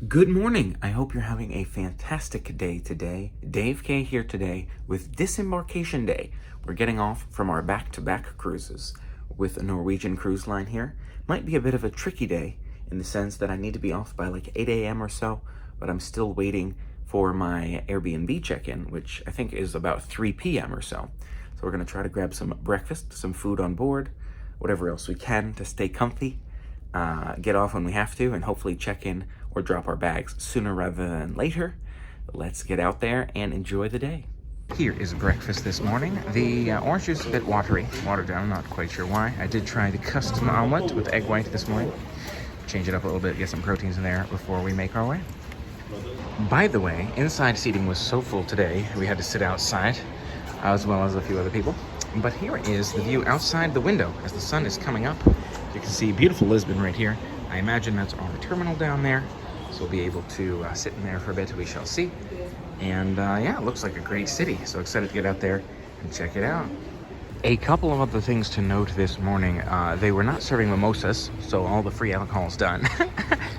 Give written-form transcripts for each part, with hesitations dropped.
Good morning. I hope you're having a fantastic day today. Dave K here today with Disembarkation Day. We're getting off from our back-to-back cruises with a Norwegian cruise line here. Might be a bit of a tricky day in the sense that I need to be off by like 8 a.m. or so, but I'm still waiting for my Airbnb check-in, which I think is about 3 p.m. or so. So we're going to try to grab some breakfast, some food on board, whatever else we can to stay comfy, get off when we have to, and hopefully check in or drop our bags sooner rather than later. Let's get out there and enjoy the day. Here is breakfast this morning. The orange juice is a bit watery, watered down, I'm not quite sure why. I did try the custom omelet with egg white this morning. Change it up a little bit, get some proteins in there before we make our way. By the way, inside seating was so full today, we had to sit outside, as well as a few other people. But here is the view outside the window as the sun is coming up. You can see beautiful Lisbon right here. I imagine that's our terminal down there, so we'll be able to sit in there for a bit, we shall see. And yeah, it looks like a great city, so excited to get out there and check it out. A couple of other things to note this morning. They were not serving mimosas, so all the free alcohol is done.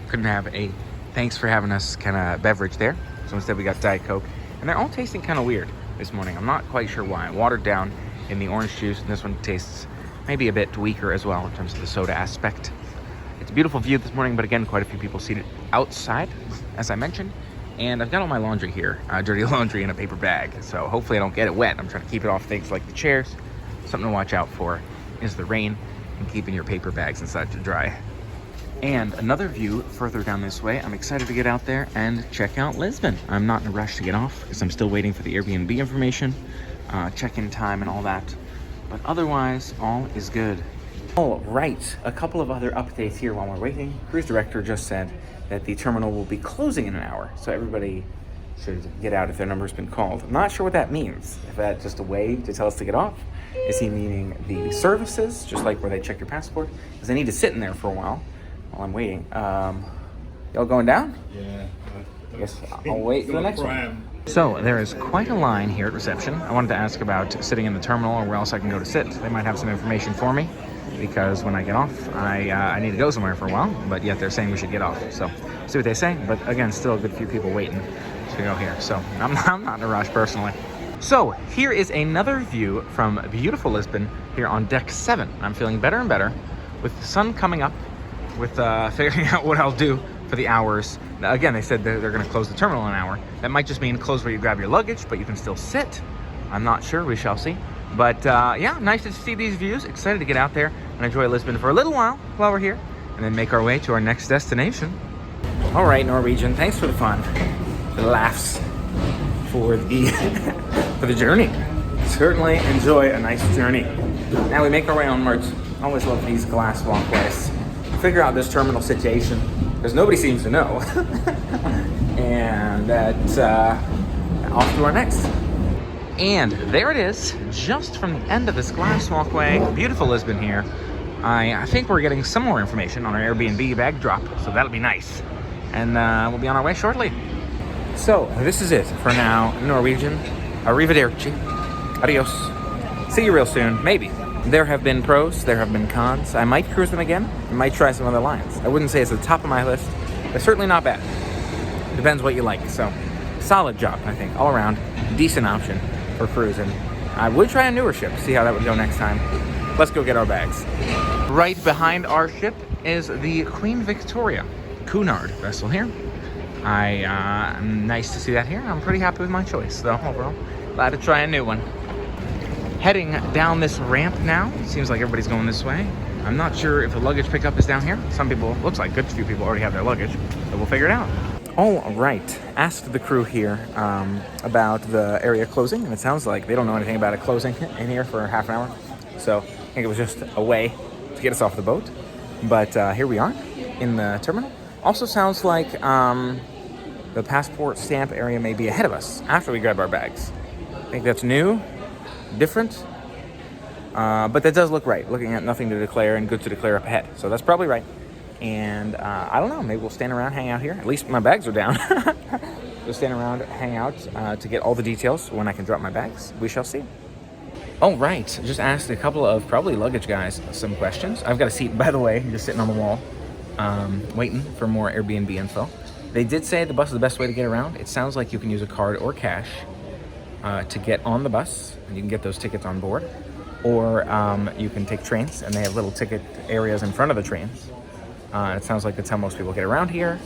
Couldn't have a thanks for having us kind of beverage there, so instead we got Diet Coke. And they're all tasting kind of weird this morning. I'm not quite sure why. Watered down in the orange juice, and this one tastes maybe a bit weaker as well in terms of the soda aspect. It's a beautiful view this morning, but again, quite a few people seated outside, as I mentioned. And I've got all my laundry here, dirty laundry in a paper bag. So hopefully I don't get it wet. I'm trying to keep it off things like the chairs. Something to watch out for is the rain and keeping your paper bags and such dry. And another view further down this way, I'm excited to get out there and check out Lisbon. I'm not in a rush to get off because I'm still waiting for the Airbnb information, check-in time and all that. But otherwise, all is good. All right, a couple of other updates here while we're waiting. Cruise director just said that the terminal will be closing in an hour, so everybody should get out if their number's been called. I'm not sure what that means. If that's just a way to tell us to get off. Is he meaning the services, just like where they check your passport? Because I need to sit in there for a while I'm waiting. Y'all going down? Yeah. I guess I'll wait for the next one. So there is quite a line here at reception. I wanted to ask about sitting in the terminal or where else I can go to sit. They might have some information for me because when I get off, I need to go somewhere for a while, but yet they're saying we should get off. So see what they say. But again, still a good few people waiting to go here. So I'm not in a rush personally. So here is another view from beautiful Lisbon here on deck 7. I'm feeling better and better with the sun coming up, with figuring out what I'll do for the hours. Now, again, they said they're going to close the terminal in an hour. That might just mean close where you grab your luggage, but you can still sit. I'm not sure. We shall see. But yeah, nice to see these views. Excited to get out there and enjoy Lisbon for a little while we're here, and then make our way to our next destination. All right, Norwegian. Thanks for the fun, the laughs, for the for the journey. Certainly enjoy a nice journey. Now we make our way onwards. Always love these glass walkways. Figure out this terminal situation because nobody seems to know. And that's off to our next. And there it is, just from the end of this glass walkway. Beautiful Lisbon here. I think we're getting some more information on our Airbnb bag drop, so that'll be nice. And we'll be on our way shortly. So this is it for now. Norwegian, arrivederci, adios. See you real soon, maybe. There have been pros, there have been cons. I might cruise them again. I might try some other lines. I wouldn't say it's at the top of my list, but certainly not bad. Depends what you like. So, solid job, I think, all around. Decent option for cruising. I would try a newer ship, see how that would go next time. Let's go get our bags. Right behind our ship is the Queen Victoria Cunard vessel here. Nice to see that here. I'm pretty happy with my choice, though, overall. Glad to try a new one. Heading down this ramp now. Seems like everybody's going this way. I'm not sure if the luggage pickup is down here. Some people, looks like a good few people already have their luggage, but we'll figure it out. All right. Asked the crew here about the area closing, and it sounds like they don't know anything about it closing in here for half an hour. So I think it was just a way to get us off the boat. But here we are in the terminal. Also sounds like the passport stamp area may be ahead of us after we grab our bags. I think that's new. Different, but that does look right, looking at nothing to declare and good to declare up ahead, so that's probably right. And I don't know, maybe we'll stand around, hang out here. At least my bags are down. We'll stand around, hang out to get all the details when I can drop my bags. We shall see. Oh, right, just asked a couple of probably luggage guys some questions. I've got a seat, by the way, just sitting on the wall, waiting for more Airbnb info. They did say the bus is the best way to get around. It sounds like you can use a card or cash to get on the bus, and you can get those tickets on board. Or you can take trains, and they have little ticket areas in front of the trains. It sounds like that's how most people get around here.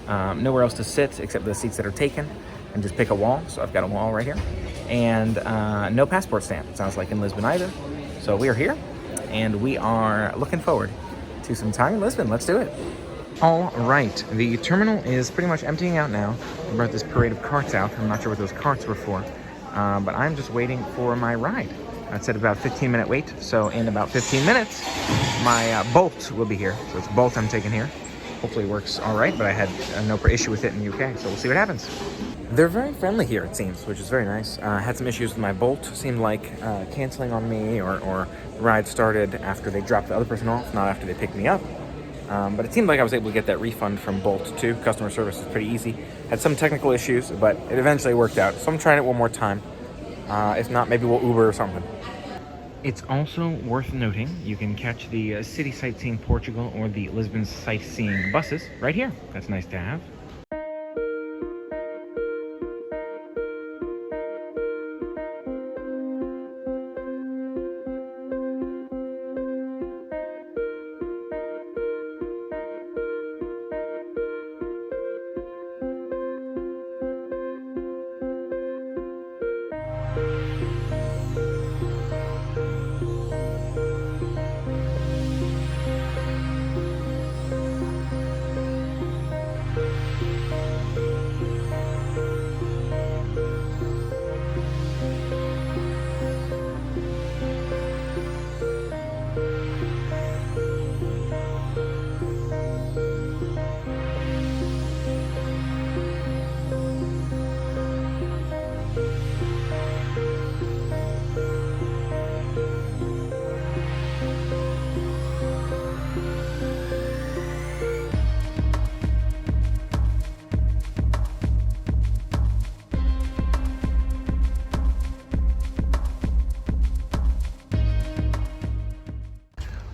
Nowhere else to sit except the seats that are taken, and just pick a wall. So I've got a wall right here. And no passport stamp, it sounds like, in Lisbon either. So we are here, and we are looking forward to some time in Lisbon. Let's do it. All right, the terminal is pretty much emptying out now. We brought this parade of carts out. I'm not sure what those carts were for, but I'm just waiting for my ride. It said about 15-minute wait, so in about 15 minutes, my Bolt will be here. So it's Bolt I'm taking here. Hopefully it works all right, but I had no issue with it in the UK, so we'll see what happens. They're very friendly here, it seems, which is very nice. Had some issues with my Bolt. Seemed like canceling on me, or the ride started after they dropped the other person off, not after they picked me up. But it seemed like I was able to get that refund from Bolt too. Customer service is pretty easy. Had some technical issues, but it eventually worked out. So I'm trying it one more time. If not, maybe we'll Uber or something. It's also worth noting you can catch the City Sightseeing Portugal or the Lisbon Sightseeing buses right here. That's nice to have.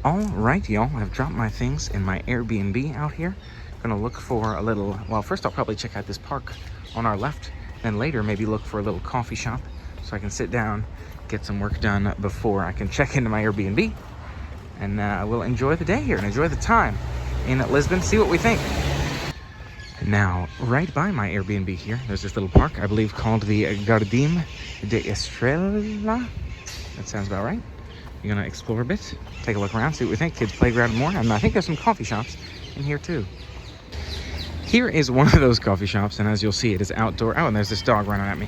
All right, y'all, I've dropped my things in my Airbnb out here. Gonna look for a little, well, first I'll probably check out this park on our left, then later maybe look for a little coffee shop so I can sit down, get some work done before I can check into my Airbnb. And we'll enjoy the day here and enjoy the time in Lisbon, see what we think. Now, right by my Airbnb here, there's this little park, I believe called the Jardim de Estrela. That sounds about right. You're gonna explore a bit, take a look around, see what we think. Kids playground more, and I think there's some coffee shops in here too. Here is one of those coffee shops, and as you'll see, it is outdoor. Oh, and there's this dog running at me.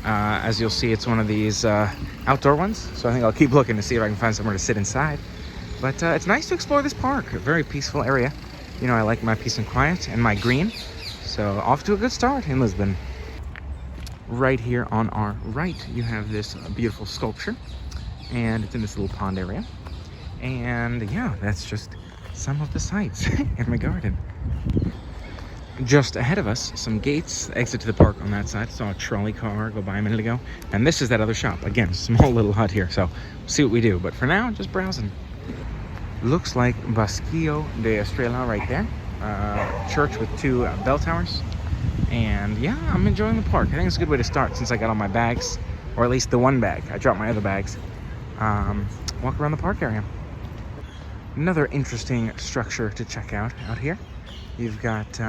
As you'll see, it's one of these outdoor ones, so I think I'll keep looking to see if I can find somewhere to sit inside. But it's nice to explore this park, a very peaceful area. You know, I like my peace and quiet and my green, so off to a good start in Lisbon. Right here on our right, you have this beautiful sculpture, and it's in this little pond area. And yeah, that's just some of the sights in my garden. Just ahead of us, some gates, exit to the park on that side. Saw a trolley car go by a minute ago. And this is that other shop. Again, small little hut here, so we'll see what we do. But for now, just browsing. Looks like Basquillo de Estrela right there. Church with two bell towers. And yeah, I'm enjoying the park. I think it's a good way to start since I got all my bags, or at least the one bag. I dropped my other bags. Walk around the park area. Another interesting structure to check out here. You've got,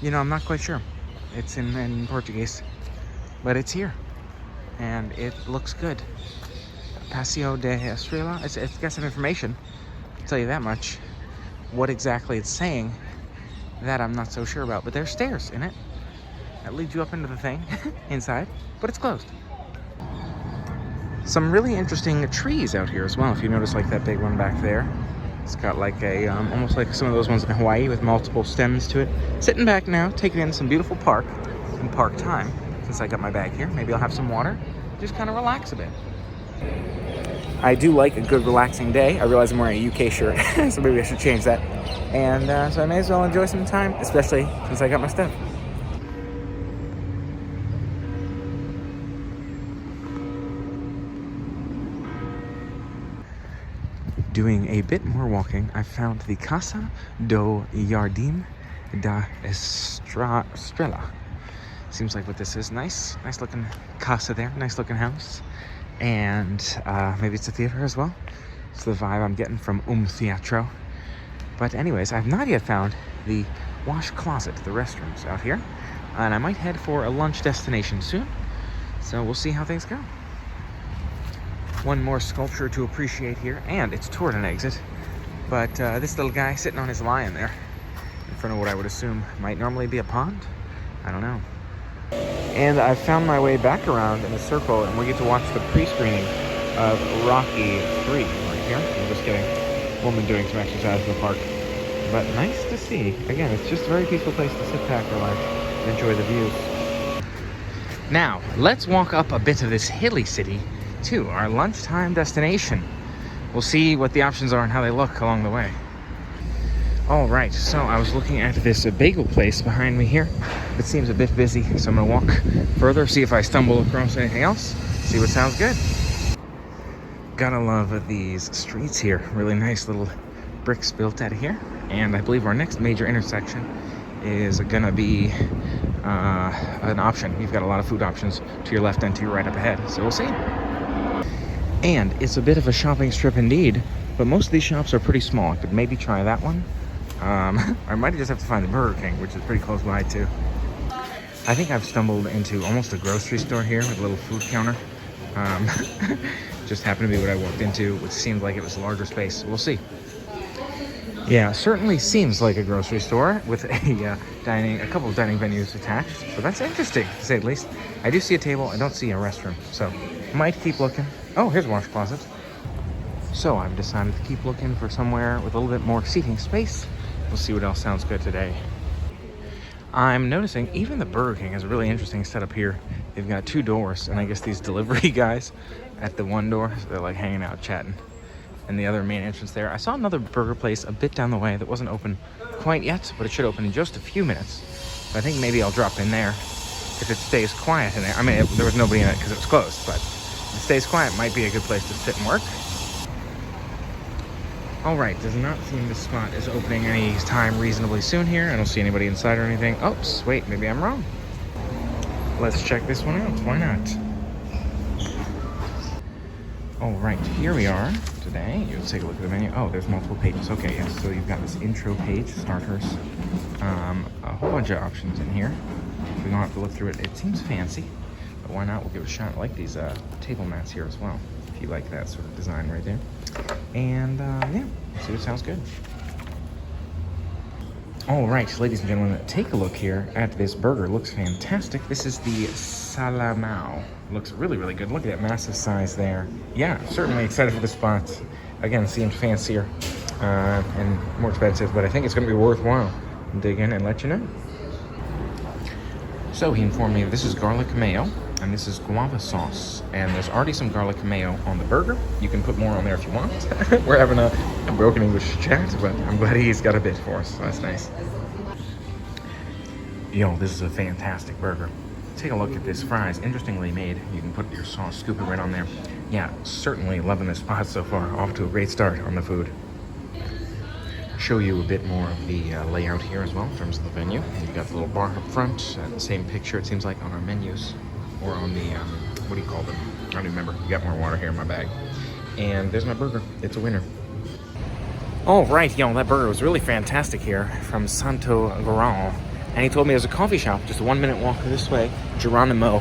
you know, I'm not quite sure. It's in Portuguese, but it's here, and it looks good. Passeio de Estrela. It's got some information. I'll tell you that much. What exactly it's saying, that I'm not so sure about. But there's stairs in it that lead you up into the thing inside, but it's closed. Some really interesting trees out here as well. If you notice, like that big one back there, it's got like a almost like some of those ones in Hawaii with multiple stems to it. Sitting back now, taking in some beautiful park and park time. Since I got my bag here, maybe I'll have some water, just kind of relax a bit. I do like a good relaxing day. I realize I'm wearing a UK shirt, so maybe I should change that. And so I may as well enjoy some time, especially since I got my stuff. Doing a bit more walking, I found the Casa do Jardim da Estrella. Seems like what this is. Nice looking casa there. Nice looking house. And maybe it's a theater as well. It's the vibe I'm getting from Teatro. But anyways, I've not yet found the wash closet, the restrooms out here. And I might head for a lunch destination soon. So we'll see how things go. One more sculpture to appreciate here. And it's toward an exit. But this little guy sitting on his lion there in front of what I would assume might normally be a pond. I don't know. And I've found my way back around in a circle, and we get to watch the pre-screening of Rocky 3 right here. I'm just kidding. Woman doing some exercise in the park. But nice to see. Again, it's just a very peaceful place to sit back, relax, and enjoy the views. Now, let's walk up a bit of this hilly city to our lunchtime destination. We'll see what the options are and how they look along the way. All right, so I was looking at this bagel place behind me here. It seems a bit busy, so I'm gonna walk further, see if I stumble across anything else, see what sounds good. Gotta love these streets here. Really nice little bricks built out of here. And I believe our next major intersection is gonna be an option. You've got a lot of food options to your left and to your right up ahead, so we'll see. And it's a bit of a shopping strip indeed, but most of these shops are pretty small. I could maybe try that one. I might just have to find the Burger King, which is pretty close by too. I think I've stumbled into almost a grocery store here with a little food counter. Just happened to be what I walked into, which seemed like it was a larger space. We'll see. Yeah, certainly seems like a grocery store with a couple of dining venues attached. So that's interesting, to say the least. I do see a table. I don't see a restroom, so might keep looking. Oh, here's a wash closet. So I've decided to keep looking for somewhere with a little bit more seating space. We'll see what else sounds good today. I'm noticing even the Burger King has a really interesting setup here. They've got 2 doors, and I guess these delivery guys at the one door, so they're like hanging out chatting. And the other main entrance there. I saw another burger place a bit down the way that wasn't open quite yet, but it should open in just a few minutes. So I think maybe I'll drop in there if it stays quiet in there. I mean, there was nobody in it because it was closed, but if it stays quiet, it might be a good place to sit and work. All right, does not seem this spot is opening any time reasonably soon here. I don't see anybody inside or anything. Oops, wait, maybe I'm wrong. Let's check this one out. Why not? All right, here we are today. You take a look at the menu. Oh, there's multiple pages. Okay, yes, so you've got this intro page, starters. A whole bunch of options in here. We don't have to look through it. It seems fancy, but why not? We'll give it a shot. I like these table mats here as well, if you like that sort of design right there. And yeah, see what sounds good. All right, ladies and gentlemen, take a look here at this burger. Looks fantastic. This is the Salamao. Looks really, really good. Look at that massive size there. Yeah, certainly excited for the spot. Again, seemed fancier and more expensive, but I think it's going to be worthwhile. Dig in and let you know. So he informed me this is garlic mayo, and this is guava sauce, and there's already some garlic mayo on the burger. You can put more on there if you want. We're having a broken English chat, but I'm glad he's got a bit for us, so that's nice. Yo, this is a fantastic burger. Take a look at this fries, interestingly made. You can put your sauce, scoop it right on there. Yeah, certainly loving this spot so far. Off to a great start on the food. Show you a bit more of the layout here as well in terms of the venue. You've got the little bar up front, the same picture it seems like on our menus, or on the, what do you call them? I don't even remember. You got more water here in my bag. And there's my burger. It's a winner. All right, yo, that burger was really fantastic here from Santo Garral. And he told me there's a coffee shop just a 1-minute walk this way, Geronimo.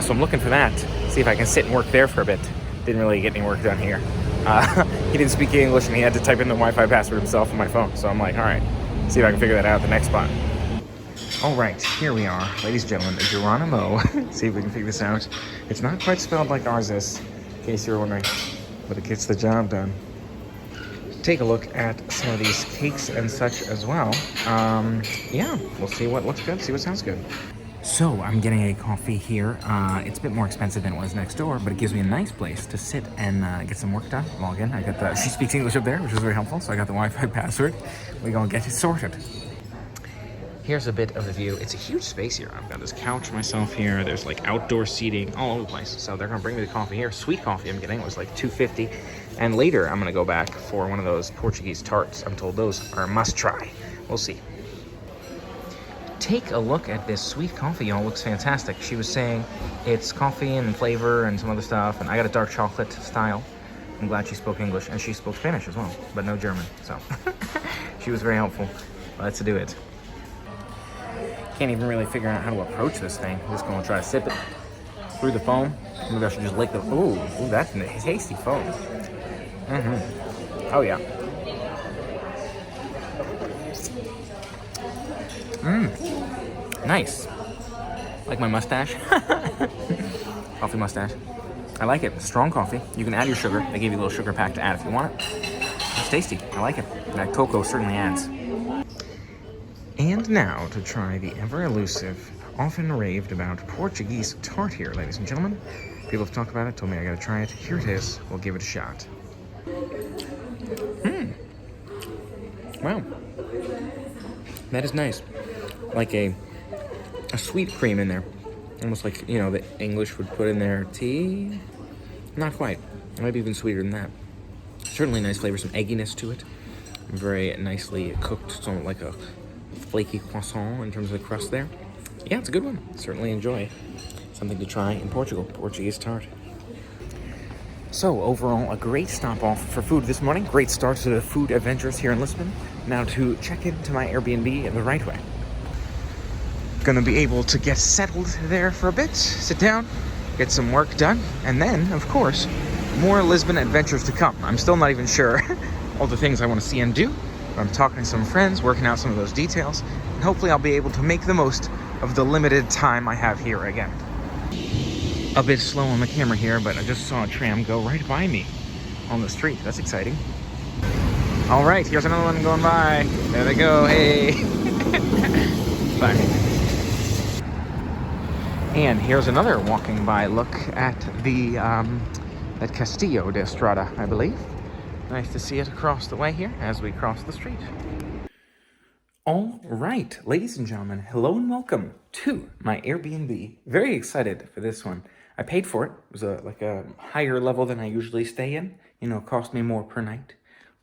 So I'm looking for that, see if I can sit and work there for a bit. Didn't really get any work done here. He didn't speak English and he had to type in the Wi-Fi password himself on my phone. So I'm like, all right, see if I can figure that out at the next spot. All right, here we are, ladies and gentlemen, Geronimo. See if we can figure this out. It's not quite spelled like ours is, in case you were wondering, but it gets the job done. Take a look at some of these cakes and such as well. Yeah, we'll see what looks good, see what sounds good. So I'm getting a coffee here. It's a bit more expensive than it was next door, but it gives me a nice place to sit and get some work done. Log in. I got the, she speaks English up there, which is very helpful. So I got the Wi-Fi password. We're gonna get it sorted. Here's a bit of the view. It's a huge space here. I've got this couch myself here. There's like outdoor seating all over the place. So they're gonna bring me the coffee here. Sweet coffee I'm getting. It was like $2.50. And later I'm gonna go back for one of those Portuguese tarts. I'm told those are a must try. We'll see. take a look at this sweet coffee, y'all. Looks fantastic. She was saying it's coffee and flavor and some other stuff, and I got a dark chocolate style. I'm glad she spoke English, and she spoke Spanish as well, but no German, so she was very helpful. Let's do it. Can't even really figure out how to approach this thing. I'm just gonna try to sip it through the foam. Maybe I should just lick the, ooh, that's a tasty foam. Oh yeah. Nice. Like my mustache. Coffee mustache. I like it. Strong coffee. You can add your sugar. They gave you a little sugar pack to add if you want it. It's tasty. I like it. That cocoa certainly adds. And now to try the ever elusive, often raved about Portuguese tart here, ladies and gentlemen. People have talked about it, told me I gotta try it. Here it is. We'll give it a shot. Wow. That is nice. Like a sweet cream in there. Almost like, you know, the English would put in their tea. Not quite. Maybe even sweeter than that. Certainly nice flavor, some egginess to it. Very nicely cooked, so like a flaky croissant in terms of the crust there. Yeah, it's a good one. Certainly enjoy. Something to try in Portugal, Portuguese tart. So overall, a great stop off for food this morning. Great start to the food adventures here in Lisbon. Now to check into my Airbnb the right way. Gonna be able to get settled there for a bit, sit down, get some work done, and then, of course, more Lisbon adventures to come. I'm still not even sure all the things I want to see and do, but I'm talking to some friends, working out some of those details, and hopefully I'll be able to make the most of the limited time I have here again. A bit slow on the camera here, but I just saw a tram go right by me on the street. That's exciting. All right, here's another one going by. There they go, hey. Bye. And here's another walking by look at the that Castillo de Estrada, I believe. Nice to see it across the way here as we cross the street. All right, ladies and gentlemen, hello and welcome to my Airbnb. Very excited for this one. I paid for it. It was like a higher level than I usually stay in. You know, it cost me more per night,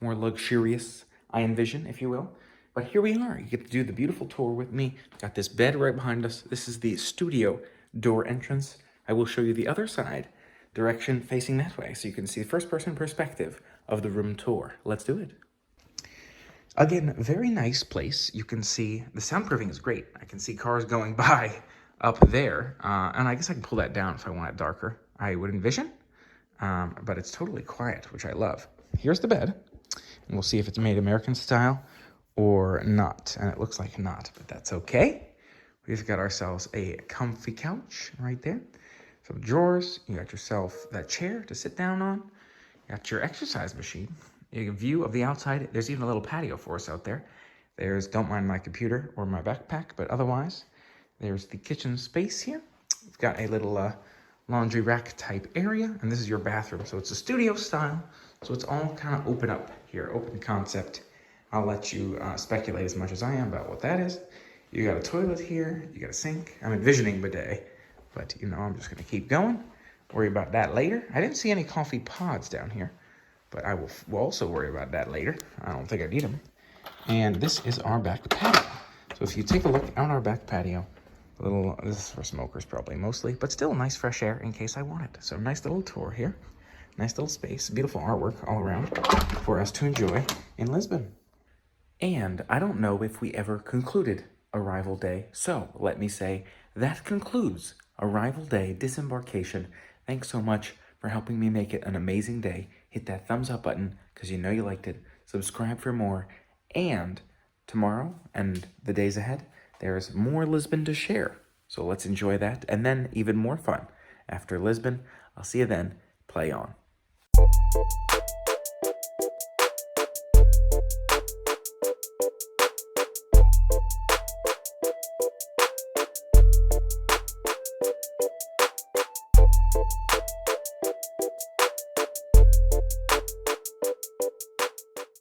more luxurious, I envision, if you will. But here we are. You get to do the beautiful tour with me. Got this bed right behind us. This is the studio door entrance. I will show you the other side, direction facing that way, so you can see the first-person perspective of the room tour. Let's do it. Again, very nice place. You can see the soundproofing is great. I can see cars going by up there, and I guess I can pull that down if I want it darker, I would envision, but it's totally quiet, which I love. Here's the bed, and we'll see if it's made American style or not, and it looks like not, but that's okay. We've got ourselves a comfy couch right there. Some drawers. You got yourself that chair to sit down on. You got your exercise machine. You get a view of the outside. There's even a little patio for us out there. There's, don't mind my computer or my backpack, but otherwise, there's the kitchen space here. We've got a little laundry rack type area, and this is your bathroom. So it's a studio style. So it's all kind of open up here, open concept. I'll let you speculate as much as I am about what that is. You got a toilet here, you got a sink. I'm envisioning bidet, but you know, I'm just gonna keep going. Worry about that later. I didn't see any coffee pods down here, but I will also worry about that later. I don't think I need them. And this is our back patio. So if you take a look out our back patio, this is for smokers probably mostly, but still nice fresh air in case I want it. So nice little tour here. Nice little space, beautiful artwork all around for us to enjoy in Lisbon. And I don't know if we ever concluded arrival day. So let me say that concludes arrival day, disembarkation. Thanks so much for helping me make it an amazing day. Hit that thumbs up button because you know you liked it. Subscribe for more. And tomorrow and the days ahead, there's more Lisbon to share. So let's enjoy that. And then even more fun after Lisbon. I'll see you then. Play on.